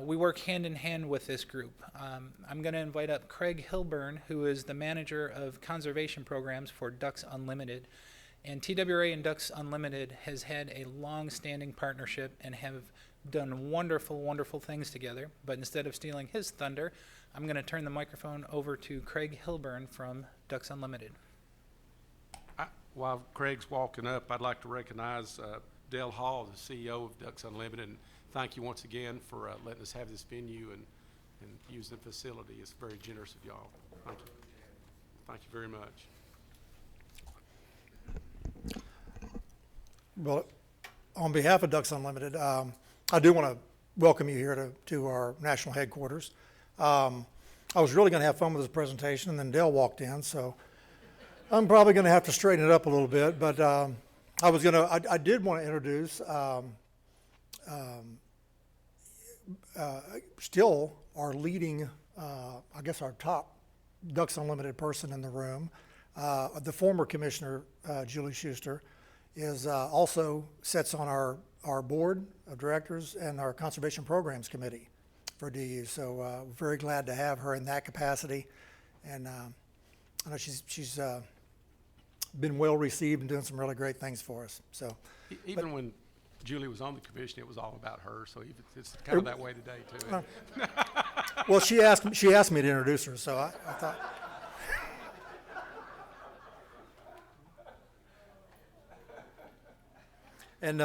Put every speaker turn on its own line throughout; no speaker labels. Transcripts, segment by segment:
We work hand in hand with this group. I'm going to invite up Craig Hilburn, who is the manager of conservation programs for Ducks Unlimited. And TWRA and Ducks Unlimited has had a long-standing partnership and have done wonderful, wonderful things together. But instead of stealing his thunder, I'm going to turn the microphone over to Craig Hilburn from Ducks Unlimited.
While Craig's walking up, I'd like to recognize Dale Hall, the CEO of Ducks Unlimited, and thank you once again for letting us have this venue and use the facility. It's very generous of y'all. Thank you. Thank you very much.
Well, on behalf of Ducks Unlimited, I do want to welcome you here to our national headquarters. I was really going to have fun with this presentation, and then Dale walked in, so I'm probably going to have to straighten it up a little bit. But I did want to introduce still our leading, I guess our top Ducks Unlimited person in the room, the former commissioner, Julie Schuster, is also sits on our board of directors and our conservation programs committee for DU. So we're very glad to have her in that capacity, and I know she's been well received and doing some really great things for us. So
even when Julie was on the commission, it was all about her. So it's kind of that way today too.
Well, she asked me to introduce her, so I thought. And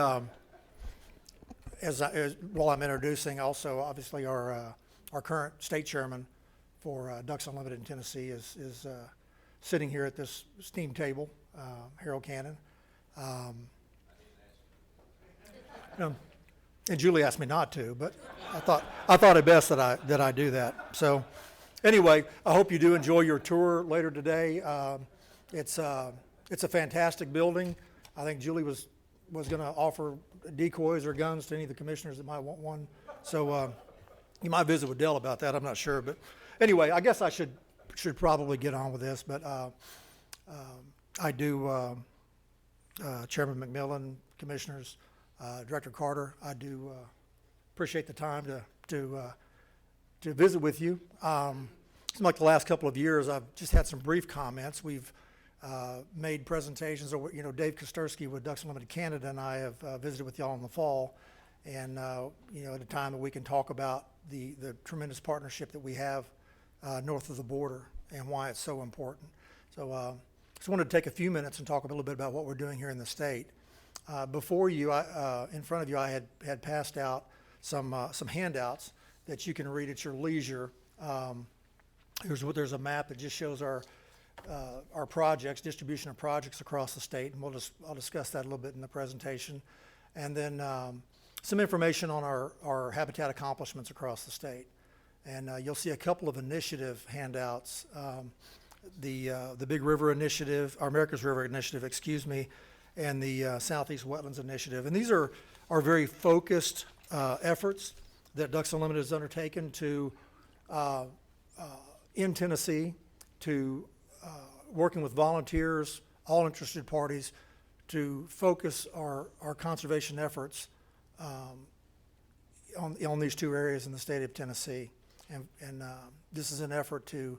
while I'm introducing, also obviously our current state chairman for Ducks Unlimited in Tennessee is sitting here at this steam table, Harold Cannon. And Julie asked me not to, but I thought it best that I do that. So anyway, I hope you do enjoy your tour later today. It's a fantastic building. I think Julie was going to offer decoys or guns to any of the commissioners that might want one. So you might visit with Dell about that. I'm not sure, but anyway, I guess I should probably get on with this. But I do, Chairman McMillan, commissioners, Director Carter, I do appreciate the time to visit with you. It's like the last couple of years, I've just had some brief comments. We've made presentations, or Dave Kosterski with Ducks Unlimited Canada and I have visited with y'all in the fall, and at a time that we can talk about the tremendous partnership that we have north of the border and why it's so important. So just wanted to take a few minutes and talk a little bit about what we're doing here in the state. Before you, in front of you, I had passed out some handouts that you can read at your leisure. There's a map that just shows our projects, distribution of projects across the state, and I'll discuss that a little bit in the presentation. And then some information on our habitat accomplishments across the state. And you'll see a couple of initiative handouts. The Big River Initiative, or America's River Initiative, excuse me, and the Southeast Wetlands Initiative. And these are very focused efforts that Ducks Unlimited has undertaken to, in Tennessee, to working with volunteers, all interested parties, to focus our conservation efforts on these two areas in the state of Tennessee. And this is an effort to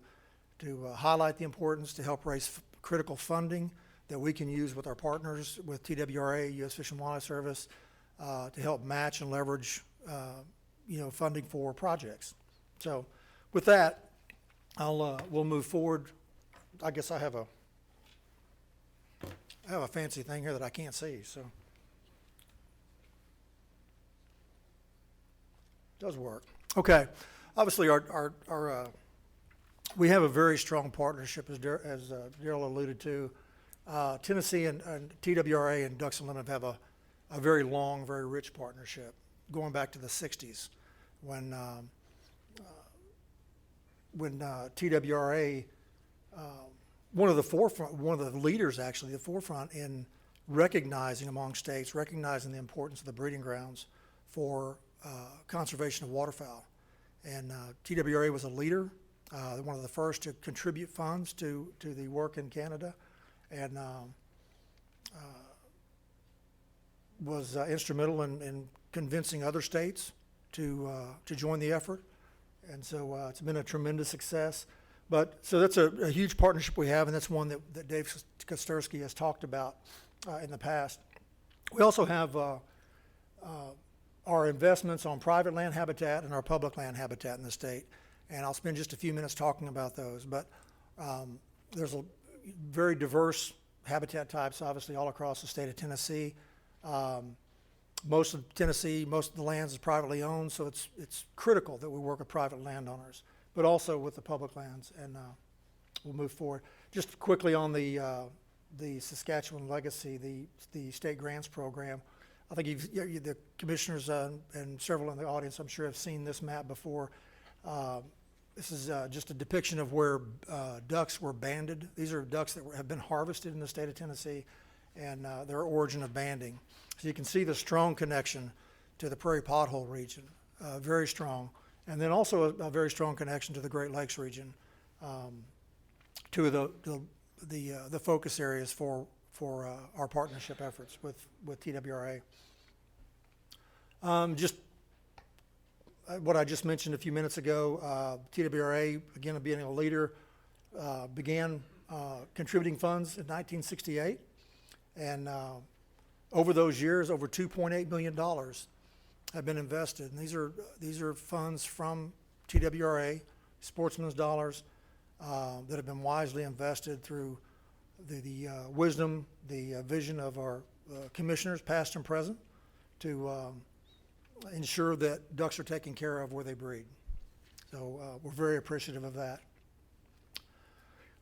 highlight the importance, to help raise critical funding that we can use with our partners, with TWRA, U.S. Fish and Wildlife Service, to help match and leverage funding for projects. So with that, we'll move forward. I guess I have a fancy thing here that I can't see, so. It does work. Okay. Obviously, we have a very strong partnership, as Daryl alluded to. Tennessee and TWRA and Ducks Unlimited have a very long, very rich partnership going back to the 60s when TWRA, one of the leaders actually, the forefront in recognizing among states, recognizing the importance of the breeding grounds for conservation of waterfowl. And TWRA was a leader, one of the first to contribute funds to the work in Canada, and was instrumental in convincing other states to join the effort. And so it's been a tremendous success. But so that's a huge partnership we have, and that's one that Dave Kosterski has talked about in the past. We also have our investments on private land habitat and our public land habitat in the state. And I'll spend just a few minutes talking about those. But there's a very diverse habitat types, obviously, all across the state of Tennessee. Most of Tennessee, most of the lands is privately owned, so it's critical that we work with private landowners, but also with the public lands, and we'll move forward. Just quickly on the Saskatchewan Legacy, the state grants program. I think the commissioners and several in the audience, I'm sure, have seen this map before. This is just a depiction of where ducks were banded. These are ducks that have been harvested in the state of Tennessee, and their origin of banding. So you can see the strong connection to the prairie pothole region, very strong. And then also a very strong connection to the Great Lakes region, two of the focus areas for our partnership efforts with TWRA. Just what I just mentioned a few minutes ago, TWRA, again, being a leader, began contributing funds in 1968. And over those years, over $2.8 million have been invested. And these are funds from TWRA, sportsmen's dollars, that have been wisely invested through the wisdom, the vision of our commissioners, past and present, to ensure that ducks are taken care of where they breed. So we're very appreciative of that.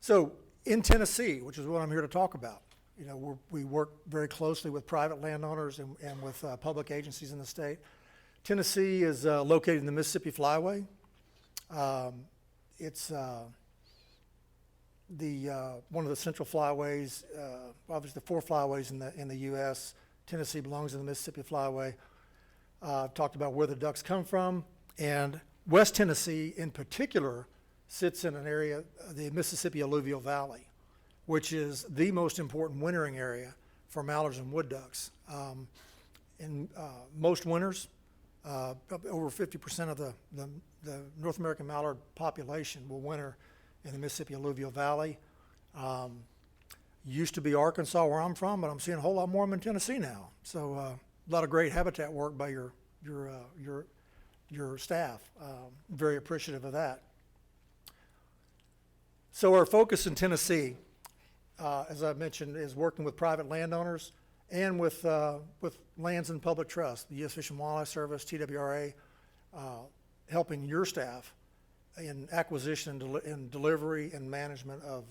So in Tennessee, which is what I'm here to talk about, you know, we work very closely with private landowners and with public agencies in the state. Tennessee is located in the Mississippi Flyway. It's one of the central flyways, obviously the 4 flyways in the U.S. Tennessee belongs in the Mississippi Flyway. I've talked about where the ducks come from, and West Tennessee in particular sits in an area, the Mississippi Alluvial Valley, which is the most important wintering area for mallards and wood ducks. In most winters, over 50% of the North American mallard population will winter in the Mississippi Alluvial Valley. Used to be Arkansas, where I'm from, but I'm seeing a whole lot more of them in Tennessee now. So a lot of great habitat work by your staff. Very appreciative of that. So our focus in Tennessee, as I mentioned, is working with private landowners and with lands in public trust, the U.S. Fish and Wildlife Service, TWRA, helping your staff in acquisition and delivery and management of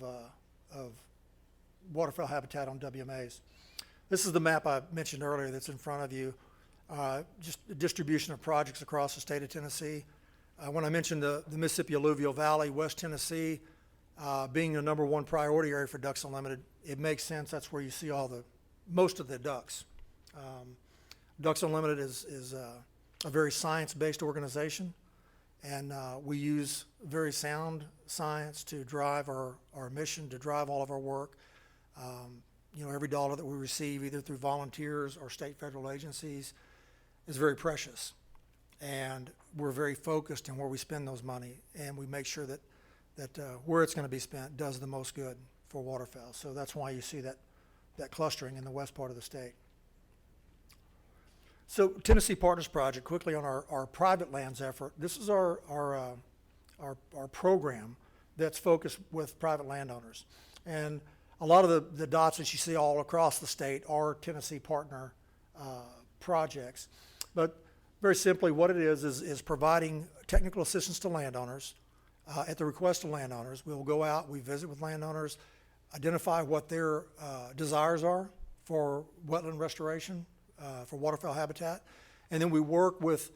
waterfowl habitat on WMAs. This is the map I mentioned earlier that's in front of you, just the distribution of projects across the state of Tennessee. When I mentioned the Mississippi Alluvial Valley, West Tennessee, being the #1 priority area for Ducks Unlimited, it makes sense. That's where you see most of the ducks. Ducks Unlimited is a very science-based organization, and we use very sound science to drive our mission, to drive all of our work. You know, every dollar that we receive, either through volunteers or state federal agencies, is very precious, and we're very focused in where we spend those money, and we make sure that where it's going to be spent does the most good for waterfowl. So that's why you see that clustering in the west part of the state. So Tennessee Partners Project, quickly on our private lands effort. This is our program that's focused with private landowners. And a lot of the dots that you see all across the state are Tennessee Partner projects. But very simply, what it is providing technical assistance to landowners. At the request of landowners, we'll go out, we visit with landowners, identify what their desires are for wetland restoration, for waterfowl habitat, and then we work with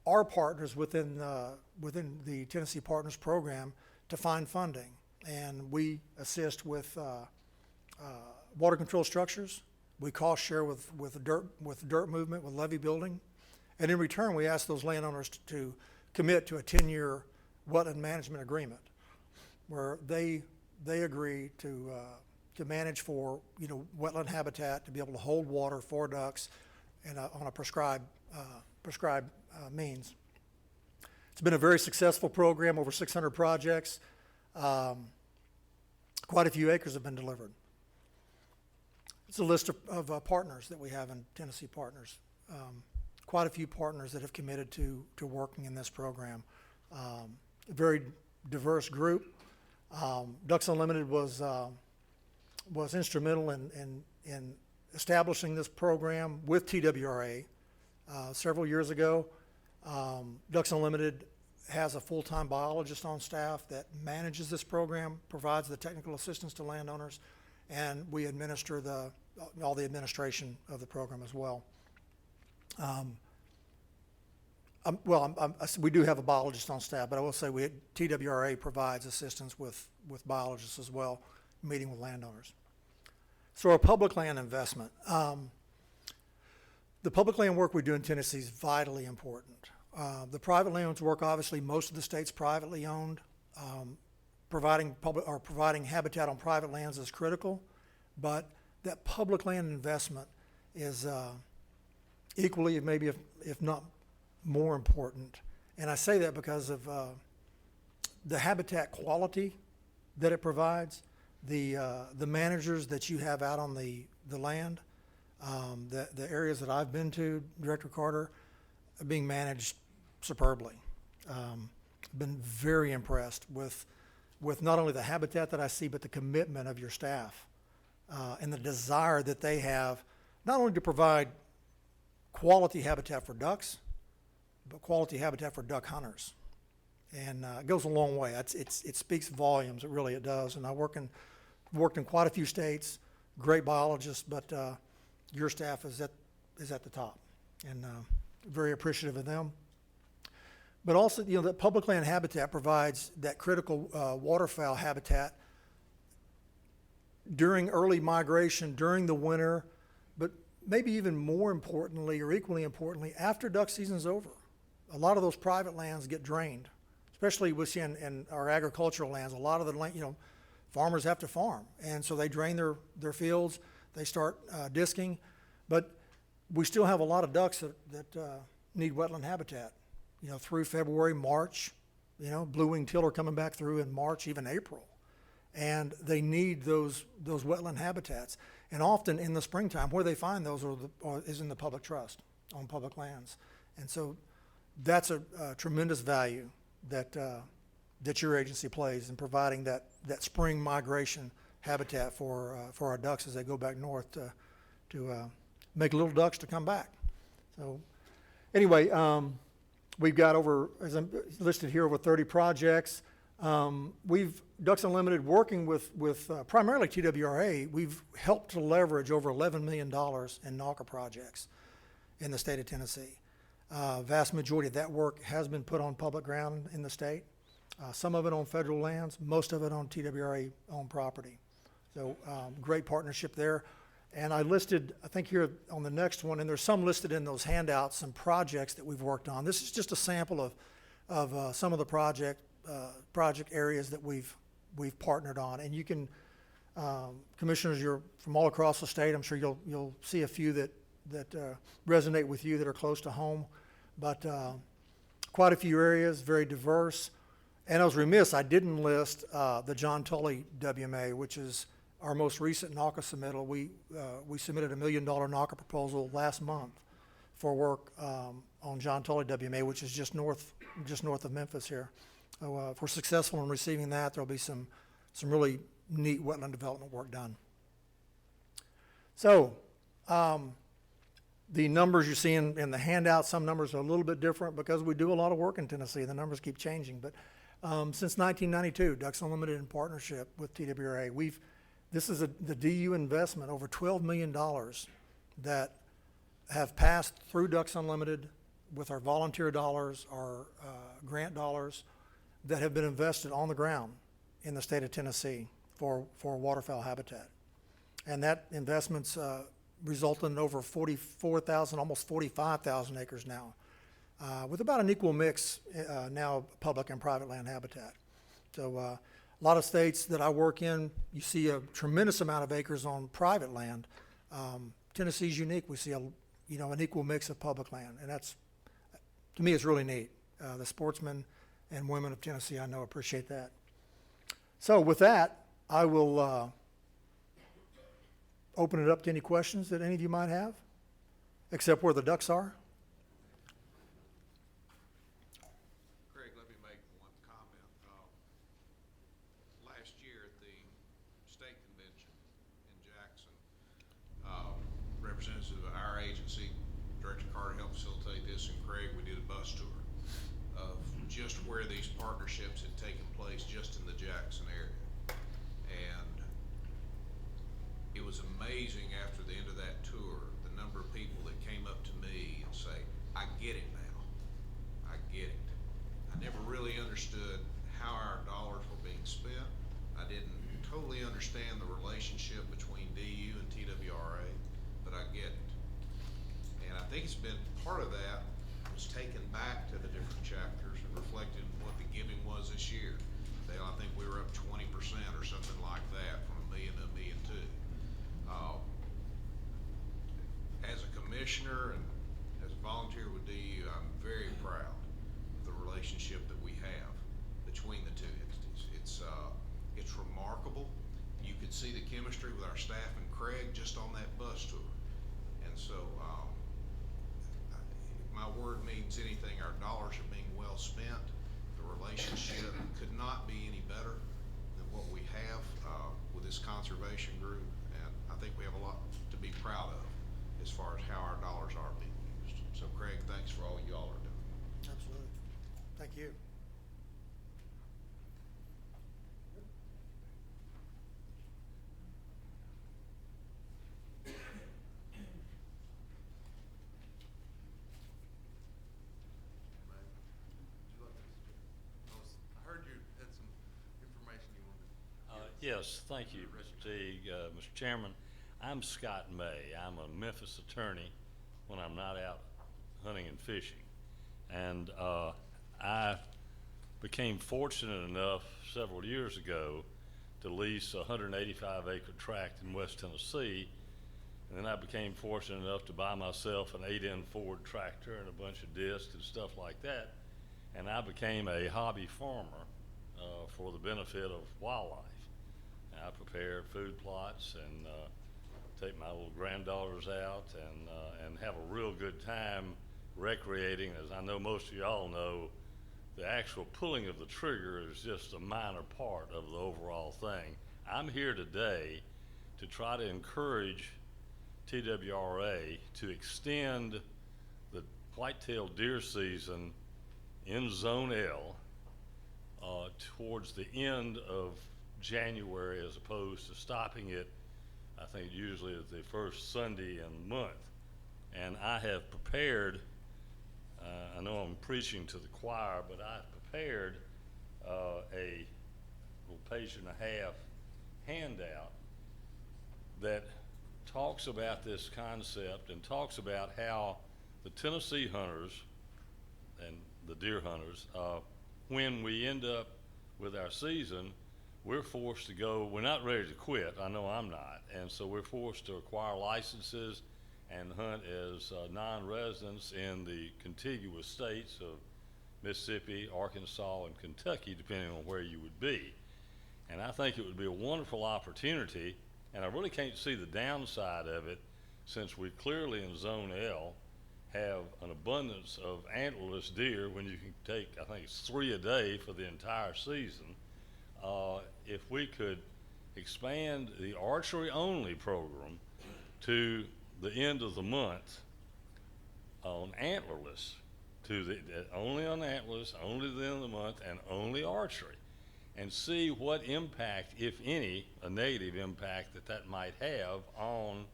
our partners within the Tennessee Partners Program to find funding. And we assist with water control structures. We cost share with dirt movement, with levee building, and in return, we ask those landowners to commit to a 10-year wetland management agreement, where they agree to manage for wetland habitat, to be able to hold water for ducks and on a prescribed means. It's been a very successful program, over 600 projects. Quite a few acres have been delivered. It's a list of partners that we have in Tennessee Partners. Quite a few partners that have committed to working in this program. A very diverse group. Ducks Unlimited was instrumental in establishing this program with TWRA several years ago. Ducks Unlimited has a full-time biologist on staff that manages this program, provides the technical assistance to landowners, and we administer all the administration of the program as well. We do have a biologist on staff, but I will say TWRA provides assistance with biologists as well, meeting with landowners. So our public land investment. The public land work we do in Tennessee is vitally important. The private lands work, obviously, most of the state's privately owned. Providing habitat on private lands is critical, but that public land investment is equally, maybe if not more important. And I say that because of the habitat quality that it provides, the managers that you have out on the land, the areas that I've been to, Director Carter, are being managed superbly. Been very impressed with not only the habitat that I see, but the commitment of your staff and the desire that they have, not only to provide quality habitat for ducks, but quality habitat for duck hunters. And it goes a long way. It speaks volumes, it does. And I worked in quite a few states, great biologists, but your staff is at the top, and very appreciative of them. But also, that public land habitat provides that critical waterfowl habitat during early migration, during the winter, but maybe even more importantly, or equally importantly, after duck season's over. A lot of those private lands get drained, especially in our agricultural lands. A lot of the land, farmers have to farm, and so they drain their fields. They start disking, but we still have a lot of ducks that need wetland habitat. Through February, March, blue-winged teal are coming back through in March, even April, and they need those wetland habitats. And often in the springtime, where they find those is in the public trust on public lands, and so that's a tremendous value that your agency plays in providing that spring migration habitat for our ducks as they go back north to make little ducks to come back. So anyway, we've got as I'm listed here, over 30 projects. Ducks Unlimited, working with primarily TWRA, we've helped to leverage over $11 million in NAWCA projects in the state of Tennessee. Vast majority of that work has been put on public ground in the state. Some of it on federal lands, most of it on TWRA-owned property. So great partnership there. And I listed, I think here on the next one, and there's some listed in those handouts, some projects that we've worked on. This is just a sample of some of the project areas that we've partnered on. And you can, commissioners, you're from all across the state. I'm sure you'll see a few that resonate with you that are close to home. But quite a few areas, very diverse. And I was remiss, I didn't list the John Tully WMA, which is our most recent NAWCA submittal. We submitted $1 million NAWCA proposal last month for work on John Tully WMA, which is just north of Memphis here. So if we're successful in receiving that, there'll be some really neat wetland development work done. So the numbers you see in the handout, some numbers are a little bit different because we do a lot of work in Tennessee. The numbers keep changing. But since 1992, Ducks Unlimited in partnership with TWRA, this is the DU investment, over $12 million that have passed through Ducks Unlimited with our volunteer dollars, our grant dollars, that have been invested on the ground in the state of Tennessee for waterfowl habitat. And that investment's resulted in over 44,000, almost 45,000 acres now, with about an equal mix now public and private land habitat. So a lot of states that I work in, you see a tremendous amount of acres on private land. Tennessee's unique. We see an equal mix of public land, and that's, to me, it's really neat. The sportsmen and women of Tennessee, I know, appreciate that. So with that, I will open it up to any questions that any of you might have, except where the ducks are.
Craig, let me make one comment. Last year at the state convention in Jackson, representatives of our agency, Director Carter helped facilitate this, and Craig, we did a bus tour of just where these partnerships had taken place just in the Jackson area. And it was amazing after the end of that tour, the number of people that came up to me and say, I get it now. I get it. I never really understood how our dollars were being spent. I didn't totally understand the relationship between DU and TWRA, but I get it. And I think it's been part of that was taken back to the different chapters and reflected what the giving was this year. Dale, I think we were up 20% or something like that, from $1 million to $1.2 million. As a commissioner and as a volunteer with DU, I'm very proud of the relationship that we have between the two entities. It's remarkable. You could see the chemistry with our staff and Craig just on that bus tour. And so, if my word means anything, our dollars are being well spent. The relationship could not be any better than what we have with this conservation group, and I think we have a lot to be proud of as far as how our dollars are being used. So Craig, thanks for all you all are doing.
Absolutely. Thank you.
I heard you had some information you wanted.
Yes, thank you, Mr. Teague. Mr. Chairman, I'm Scott May. I'm a Memphis attorney when I'm not out hunting and fishing. And I became fortunate enough several years ago to lease a 185-acre tract in West Tennessee. And then I became fortunate enough to buy myself an 8N Ford tractor and a bunch of discs and stuff like that. And I became a hobby farmer for the benefit of wildlife. I prepare food plots and take my little granddaughters out and have a real good time recreating. As I know most of y'all know, the actual pulling of the trigger is just a minor part of the overall thing. I'm here today to try to encourage TWRA to extend the white-tailed deer season in Zone L towards the end of January, as opposed to stopping it, I think usually at the first Sunday in the month. And I have prepared, I know I'm preaching to the choir, but I've prepared a little page-and-a-half handout that talks about this concept and talks about how the Tennessee hunters and the deer hunters, when we end up with our season, we're forced to go, we're not ready to quit, I know I'm not, and so we're forced to acquire licenses and hunt as non-residents in the contiguous states of Mississippi, Arkansas, and Kentucky, depending on where you would be. And I think it would be a wonderful opportunity, and I really can't see the downside of it, since we clearly in Zone L have an abundance of antlerless deer when you can take, I think it's 3 a day for the entire season. If we could expand the archery only program to the end of the month on antlerless, to the only on antlerless, only the end of the month, and only archery, and see what impact, if any, a negative impact that might have on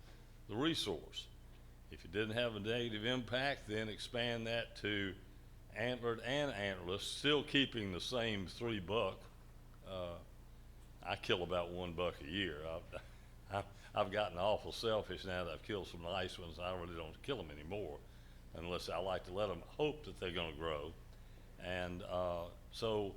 the resource. If it didn't have a negative impact, then expand that to antlered and antlerless, still keeping the same 3 buck. I kill about 1 buck a year. I've gotten awful selfish now that I've killed some nice ones. I really don't kill them anymore, unless I like to let them hope that they're going to grow. And so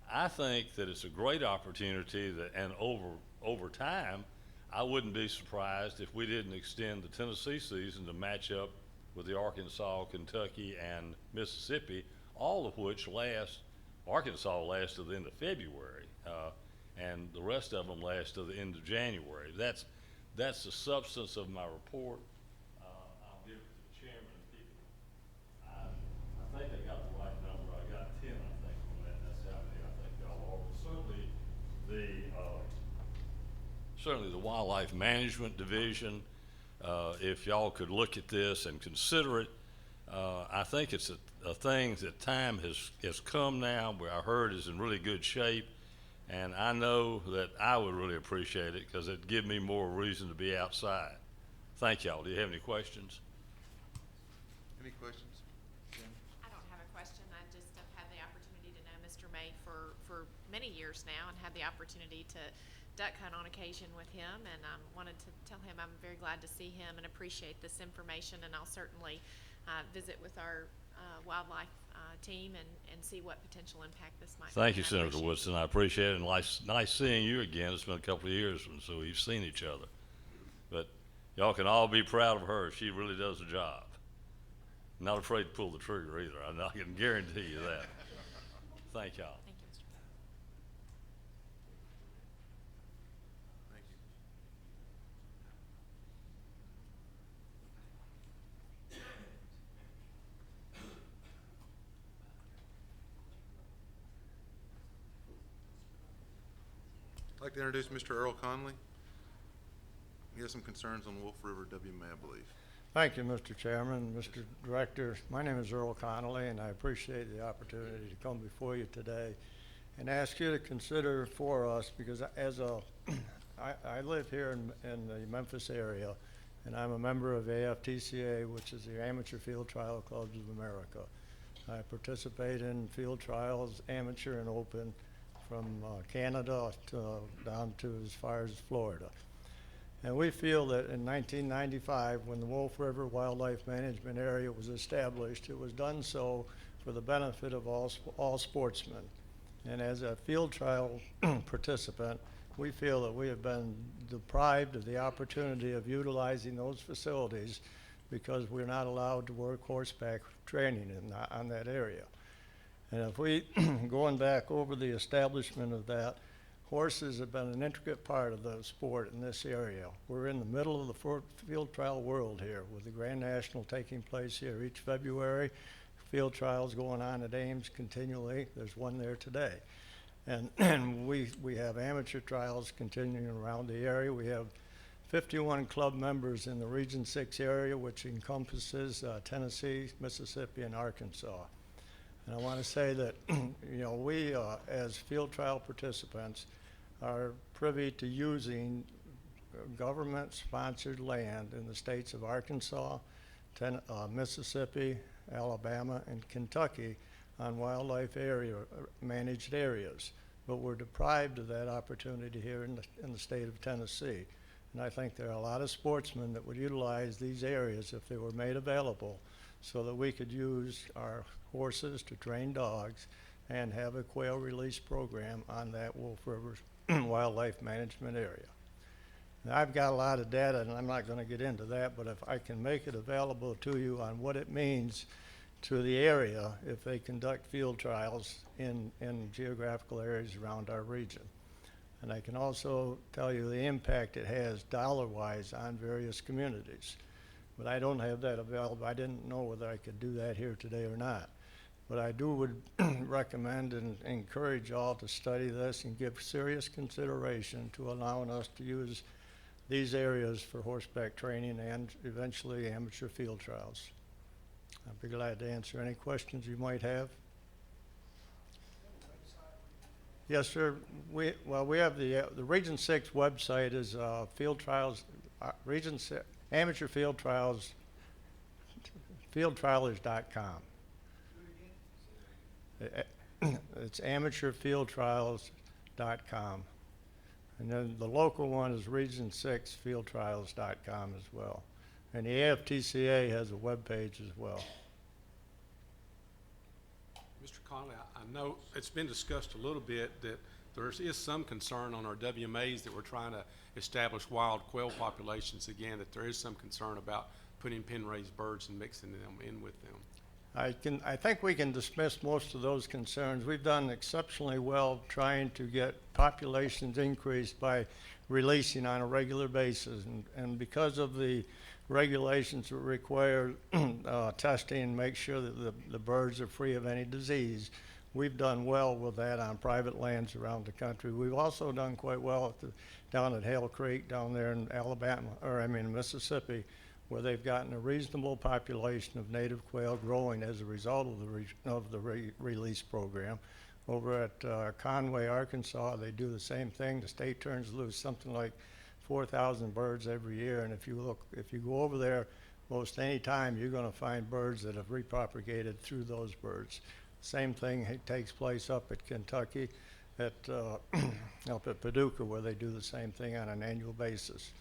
I think that it's a great opportunity that, and over time, I wouldn't be surprised if we didn't extend the Tennessee season to match up with the Arkansas, Kentucky, and Mississippi all of which Arkansas lasts to the end of February, and the rest of them last to the end of January. That's the substance of my report. I'll give it to the chairman and people. I think I got the right number. I got 10, I think, on that. That's how many I think y'all are. But certainly the Wildlife Management Division, if y'all could look at this and consider it, I think it's a thing that time has come now where I heard is in really good shape, and I know that I would really appreciate it because it'd give me more reason to be outside. Thank y'all. Do you have any questions?
Any questions?
I don't have a question. I just have had the opportunity to know Mr. May for many years now and had the opportunity to duck hunt on occasion with him, and wanted to tell him I'm very glad to see him and appreciate this information, and I'll certainly visit with our wildlife team and see what potential impact this might
Thank you,
be. And I
Senator
appreciate
Woodson. I appreciate it, and nice seeing you again. It's been a couple of years, and so we've seen each other. But y'all can all be proud of her. She really does the job. Not afraid to pull the trigger either. I can guarantee you that. Thank y'all.
Thank you, Mr. Chairman.
Thank you. I'd like to introduce Mr. Earl Conley. He has some concerns on Wolf River WMA, I believe.
Thank you, Mr. Chairman, Mr. Director. My name is Earl Connolly, and I appreciate the opportunity to come before you today and ask you to consider for us, because I live here in the Memphis area, and I'm a member of AFTCA, which is the Amateur Field Trial Clubs of America. I participate in field trials, amateur and open, from Canada down to as far as Florida. And we feel that in 1995, when the Wolf River Wildlife Management Area was established, it was done so for the benefit of all sportsmen. And as a field trial participant, we feel that we have been deprived of the opportunity of utilizing those facilities because we're not allowed to work horseback training on that area. And if we, going back over the establishment of that, horses have been an intricate part of the sport in this area. We're in the middle of the field trial world here, with the Grand National taking place here each February. Field trials going on at Ames continually. There's one there today. And we have amateur trials continuing around the area. We have 51 club members in the Region 6 area, which encompasses Tennessee, Mississippi, and Arkansas. And I want to say that, we as field trial participants are privy to using government-sponsored land in the states of Arkansas, Mississippi, Alabama, and Kentucky on wildlife managed areas. But we're deprived of that opportunity here in the state of Tennessee. And I think there are a lot of sportsmen that would utilize these areas if they were made available, so that we could use our horses to train dogs and have a quail release program on that Wolf River Wildlife Management Area. Now, I've got a lot of data, and I'm not going to get into that, but if I can make it available to you on what it means to the area if they conduct field trials in geographical areas around our region. And I can also tell you the impact it has dollar-wise on various communities. But I don't have that available. I didn't know whether I could do that here today or not. But I would recommend and encourage all to study this and give serious consideration to allowing us to use these areas for horseback training and eventually amateur field trials. I'd be glad to answer any questions you might have. Yes, sir. We have the Region 6 website is field trials, Region 6, amateur field trials, fieldtrialers.com. It's amateurfieldtrials.com. And then the local one is region6fieldtrials.com as well. And the AFTCA has a web page as well.
Mr. Conley, I know it's been discussed a little bit that there is some concern on our WMAs that we're trying to establish wild quail populations again, that there is some concern about putting pen-raised birds and mixing them in with them.
I think we can dismiss most of those concerns. We've done exceptionally well trying to get populations increased by releasing on a regular basis. And because of the regulations that require testing, make sure that the birds are free of any disease, we've done well with that on private lands around the country. We've also done quite well down at Hale Creek, down there in Mississippi, where they've gotten a reasonable population of native quail growing as a result of the release program. Over at Conway, Arkansas, they do the same thing. The state turns loose something like 4,000 birds every year, and if you go over there most any time, you're going to find birds that have repropagated through those birds. Same thing takes place up at Kentucky, up at Paducah, where they do the same thing on an annual basis.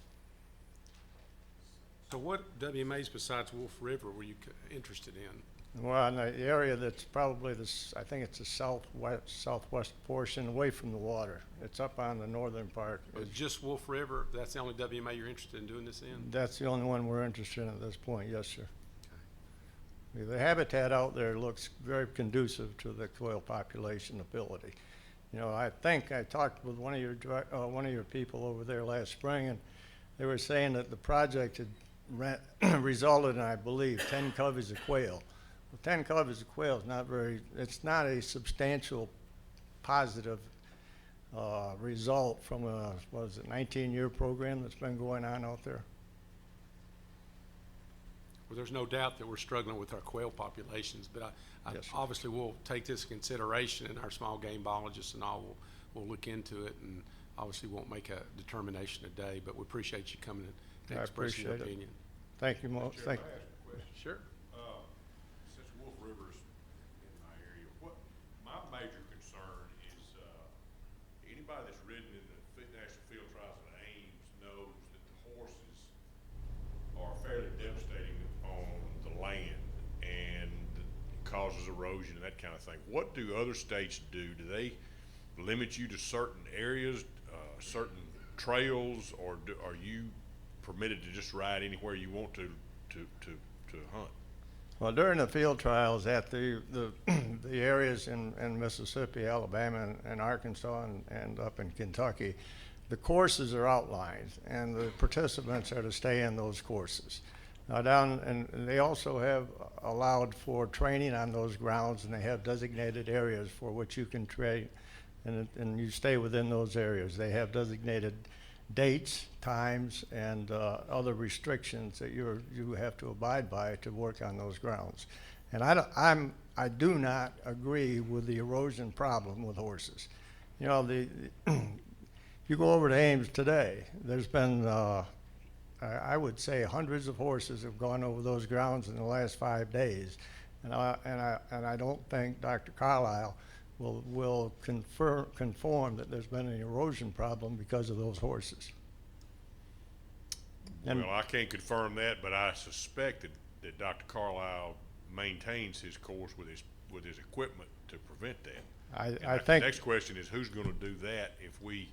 So what WMAs besides Wolf River were you interested in?
Well, in the area that's probably I think it's the southwest portion away from the water. It's up on the northern part.
Just Wolf River, that's the only WMA you're interested in doing this in?
That's the only one we're interested in at this point, yes, sir. The habitat out there looks very conducive to the quail population ability. You know, I think I talked with one of your people over there last spring, and they were saying that the project had resulted in, I believe, 10 coveys of quail. Well, 10 coveys of quail is it's not a substantial positive result from a, 19-year program that's been going on out there.
Well, there's no doubt that we're struggling with our quail populations, but I
Yes, sir.
obviously will take this into consideration, and our small game biologists and all will look into it, and obviously won't make a determination today, but we appreciate you coming and
I
expressing your
appreciate it.
opinion.
Thank you, Mo. Thank you.
Sure.
Since Wolf River's in my area, my major concern is, anybody that's ridden in the National Field Trials at Ames knows that the horses are fairly devastating on the land and causes erosion and that kind of thing. What do other states do? Do they limit you to certain areas, certain trails, or are you permitted to just ride anywhere you want to hunt?
Well, during the field trials at the areas in Mississippi, Alabama, and Arkansas, and up in Kentucky, the courses are outlined, and the participants are to stay in those courses. Now and they also have allowed for training on those grounds, and they have designated areas for which you can train, and you stay within those areas. They have designated dates, times, and other restrictions that you have to abide by to work on those grounds. And I do not agree with the erosion problem with horses. You know, you go over to Ames today, there's been I would say hundreds of horses have gone over those grounds in the last 5 days, and I don't think Dr. Carlisle will conform that there's been an erosion problem because of those horses. And
Well, I can't confirm that, but I suspect that Dr. Carlisle maintains his course with his equipment to prevent that.
I think
The next question is, who's gonna do that if we,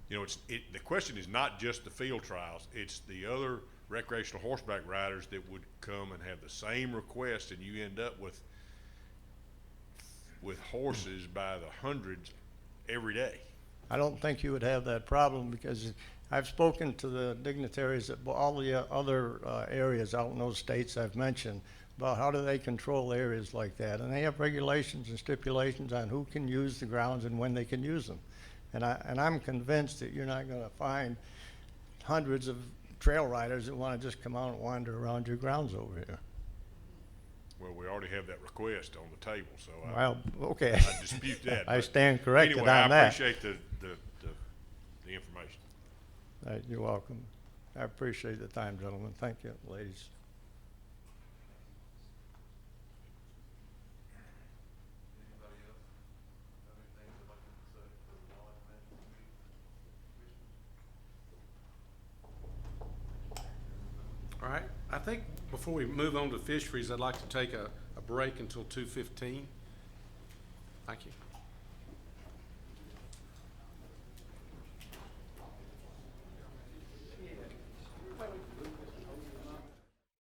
you know, the question is not just the field trials, it's the other recreational horseback riders that would come and have the same request, and you end up with horses by the hundreds every day.
I don't think you would have that problem, because I've spoken to the dignitaries at all the other areas out in those states I've mentioned about how do they control areas like that. And they have regulations and stipulations on who can use the grounds and when they can use them. And I'm convinced that you're not going to find hundreds of trail riders that want to just come out and wander around your grounds over here.
Well, we already have that request on the table, so
Well, okay.
I dispute that.
I
but
stand corrected
anyway,
on that.
I appreciate the information.
You're welcome. I appreciate the time, gentlemen. Thank you, ladies.
Anybody else have anything they'd like to say for the Wildlife Management Committee?
All right, I think before we move on to fisheries, I'd like to take a break until 2:15. Thank you.